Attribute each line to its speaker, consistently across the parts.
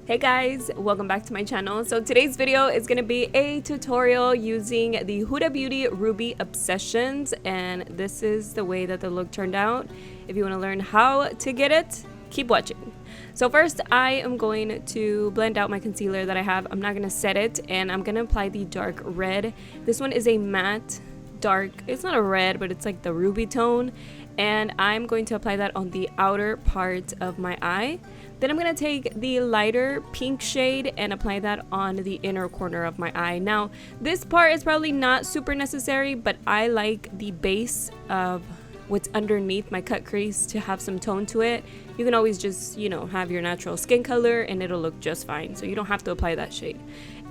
Speaker 1: Hey guys, welcome back to my channel. So today's video is going to be a tutorial using the Huda Beauty Ruby Obsessions, and this is the way that the look turned out. If you want to learn how to get it, keep watching. So first I am going to blend out my concealer that I have. I'm not going to set it, and I'm going to apply the dark red. This one is a matte dark, it's not a red, but it's like the ruby tone, and I'm going to apply that on the outer part of my eye. Then I'm going to take the lighter pink shade and apply that on the inner corner of my eye. Now, this part is probably not super necessary, but I like the base of what's underneath my cut crease to have some tone to it. You can always just, have your natural skin color and it'll look just fine. So you don't have to apply that shade.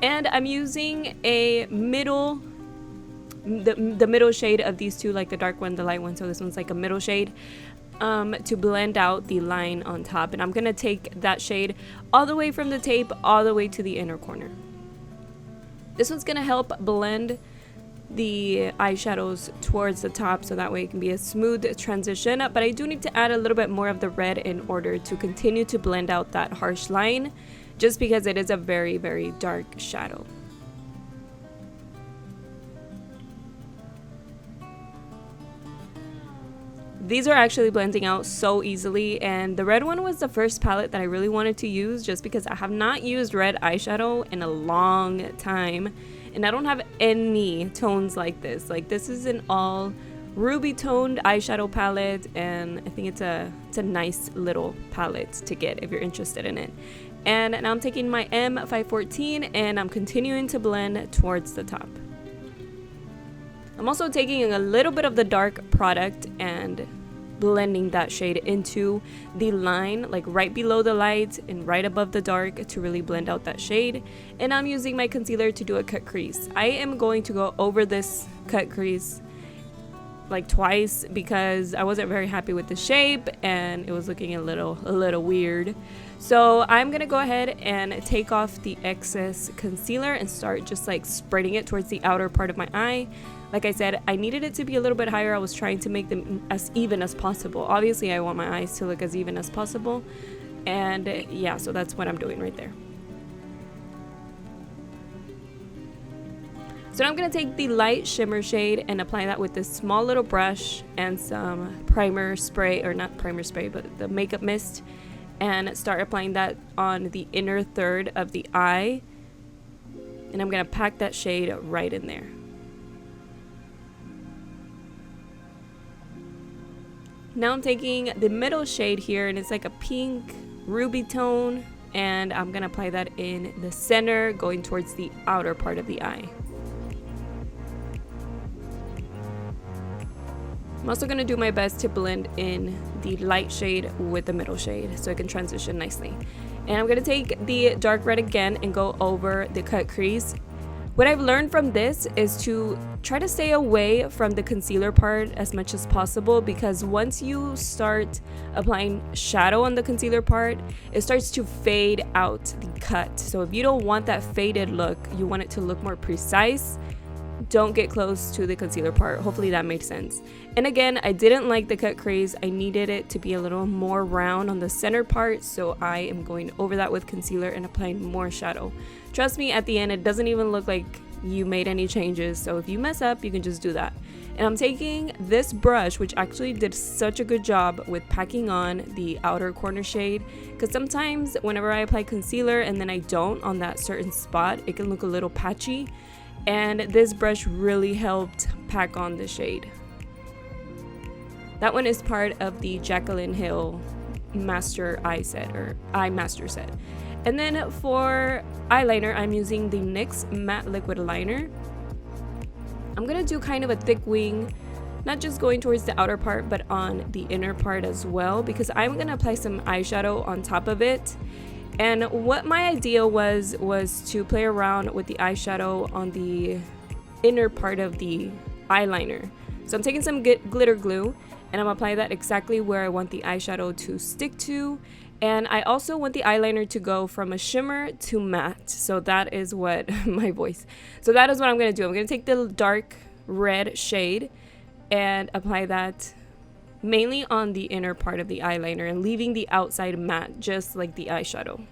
Speaker 1: And I'm using a middle, the middle shade of these two, like the dark one, the light one. So this one's like a middle shade. To blend out the line on top, and I'm gonna take that shade all the way from the tape all the way to the inner corner. This one's gonna help blend the eyeshadows towards the top, so that way it can be a smooth transition, but I do need to add a little bit more of the red in order to continue to blend out that harsh line, just because it is a very, very dark shadow. These are actually blending out so easily, and the red one was the first palette that I really wanted to use just because I have not used red eyeshadow in a long time, and I don't have any tones like this. Like, this is an all ruby toned eyeshadow palette, and I think it's a nice little palette to get if you're interested in it. And now I'm taking my M514 and I'm continuing to blend towards the top. I'm also taking a little bit of the dark product and blending that shade into the line, like right below the light and right above the dark, to really blend out that shade. And I'm using my concealer to do a cut crease. I am going to go over this cut crease like twice because I wasn't very happy with the shape and it was looking a little weird. So I'm gonna go ahead and take off the excess concealer and start just like spreading it towards the outer part of my eye. Like I said, I needed it to be a little bit higher. I was trying to make them as even as possible. Obviously, I want my eyes to look as even as possible. And yeah, so that's what I'm doing right there. So now I'm going to take the light shimmer shade and apply that with this small little brush and some primer spray, or not primer spray, but the makeup mist, and start applying that on the inner third of the eye. And I'm going to pack that shade right in there. Now I'm taking the middle shade here, and it's like a pink ruby tone, and I'm going to apply that in the center, going towards the outer part of the eye. I'm also going to do my best to blend in the light shade with the middle shade so it can transition nicely. And I'm going to take the dark red again and go over the cut crease. What I've learned from this is to try to stay away from the concealer part as much as possible, because once you start applying shadow on the concealer part, it starts to fade out the cut. So if you don't want that faded look, you want it to look more precise, don't get close to the concealer part. Hopefully that made sense. And again, I didn't like the cut crease. I needed it to be a little more round on the center part, so I am going over that with concealer and applying more shadow. Trust me, at the end it doesn't even look like you made any changes, so if you mess up, you can just do that. And I'm taking this brush, which actually did such a good job with packing on the outer corner shade, because sometimes whenever I apply concealer and then I don't on that certain spot, it can look a little patchy, and this brush really helped pack on the shade. That one is part of the Jaclyn Hill Master Eye Set, or Eye Master Set. And then for eyeliner, I'm using the NYX Matte Liquid Liner. I'm gonna do kind of a thick wing, not just going towards the outer part, but on the inner part as well, because I'm gonna apply some eyeshadow on top of it. And what my idea was to play around with the eyeshadow on the inner part of the eyeliner. So I'm taking some glitter glue and I'm applying that exactly where I want the eyeshadow to stick to. And I also want the eyeliner to go from a shimmer to matte. So that is what So that is what I'm going to do. I'm going to take the dark red shade and apply that mainly on the inner part of the eyeliner and leaving the outside matte, just like the eyeshadow.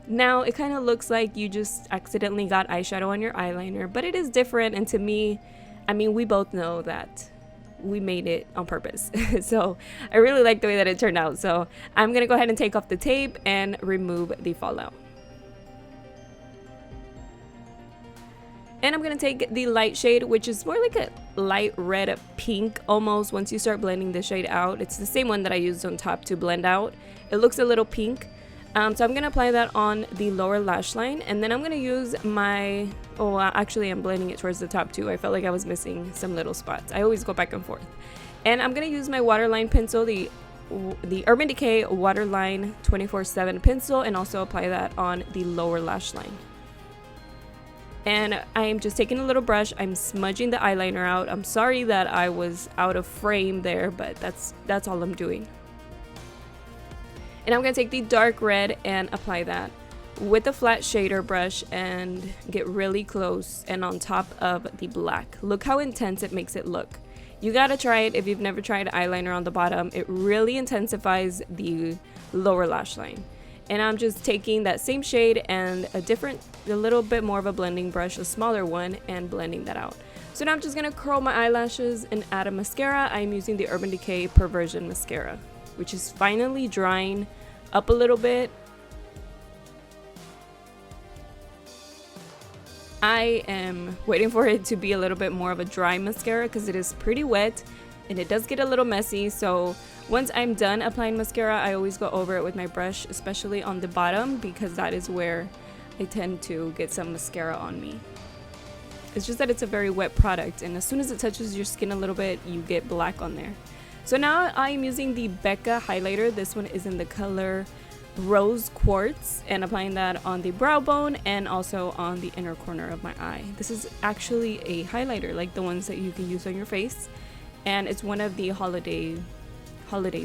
Speaker 1: Now it kind of looks like you just accidentally got eyeshadow on your eyeliner, but it is different, and to me, I mean, we both know that we made it on purpose. So I really like the way that it turned out. So I'm gonna go ahead and take off the tape and remove the fallout. And I'm gonna take the light shade, which is more like a light red pink almost. Once you start blending the shade out, it's the same one that I used on top to blend out. It looks a little pink. So I'm gonna apply that on the lower lash line, and then I'm gonna use my, actually I'm blending it towards the top too. I felt like I was missing some little spots. I always go back and forth. And I'm gonna use my waterline pencil, the Urban Decay Waterline 24/7 pencil, and also apply that on the lower lash line. And I'm just taking a little brush, I'm smudging the eyeliner out. I'm sorry that I was out of frame there, but that's all I'm doing. And I'm going to take the dark red and apply that with a flat shader brush and get really close and on top of the black. Look how intense it makes it look. You got to try it if you've never tried eyeliner on the bottom. It really intensifies the lower lash line. And I'm just taking that same shade and a little bit more of a blending brush, a smaller one, and blending that out. So now I'm just going to curl my eyelashes and add a mascara. I'm using the Urban Decay Perversion Mascara, which is finally drying up a little bit. I am waiting for it to be a little bit more of a dry mascara because it is pretty wet and it does get a little messy. So once I'm done applying mascara, I always go over it with my brush, especially on the bottom, because that is where I tend to get some mascara on me. It's just that it's a very wet product, and as soon as it touches your skin a little bit, you get black on there. So now I'm using the Becca highlighter. This one is in the color Rose Quartz, and applying that on the brow bone and also on the inner corner of my eye. This is actually a highlighter like the ones that you can use on your face, and it's one of the holiday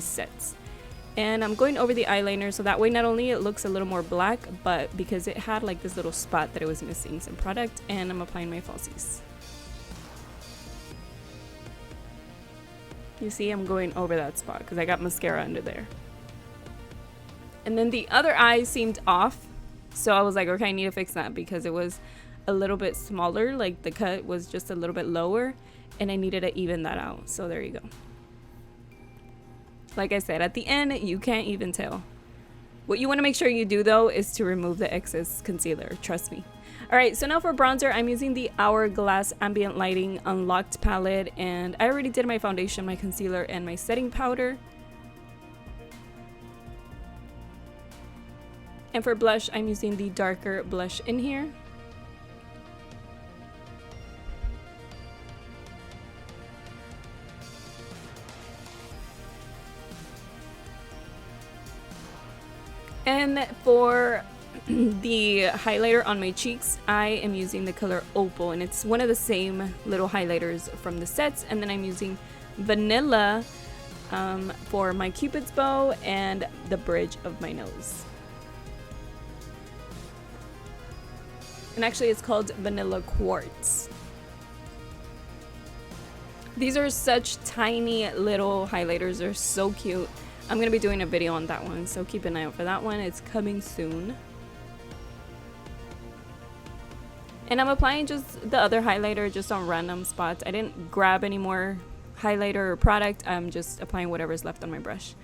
Speaker 1: sets. And I'm going over the eyeliner so that way not only it looks a little more black, but because it had like this little spot that it was missing some product, and I'm applying my falsies. You see, I'm going over that spot because I got mascara under there. And then the other eye seemed off, so I was like, okay, I need to fix that because it was a little bit smaller, like the cut was just a little bit lower, and I needed to even that out. So there you go. Like I said, at the end, you can't even tell. What you want to make sure you do though is to remove the excess concealer, trust me. Alright, so now for bronzer, I'm using the Hourglass Ambient Lighting Unlocked palette, and I already did my foundation, my concealer, and my setting powder. And for blush, I'm using the darker blush in here. And for the highlighter on my cheeks, I am using the color Opal, and it's one of the same little highlighters from the sets. And then I'm using Vanilla for my Cupid's bow and the bridge of my nose. And actually it's called Vanilla Quartz. These are such tiny little highlighters, they're so cute. I'm going to be doing a video on that one, so keep an eye out for that one. It's coming soon. And I'm applying just the other highlighter just on random spots. I didn't grab any more highlighter or product. I'm just applying whatever's left on my brush.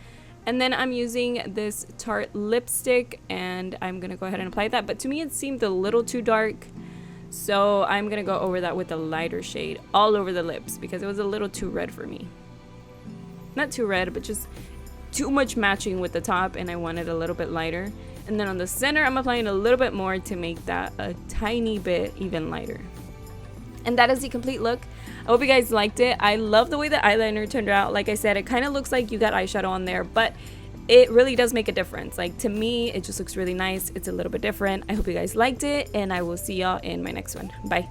Speaker 1: And then I'm using this Tarte lipstick, and I'm going to go ahead and apply that. But to me, it seemed a little too dark. So I'm going to go over that with a lighter shade all over the lips because it was a little too red for me. Not too red, but just too much matching with the top, and I wanted a little bit lighter. And then on the center, I'm applying a little bit more to make that a tiny bit even lighter. And that is the complete look. I hope you guys liked it. I love the way the eyeliner turned out. Like I said, it kind of looks like you got eyeshadow on there, but it really does make a difference. Like, to me, it just looks really nice. It's a little bit different. I hope you guys liked it, and I will see y'all in my next one. Bye.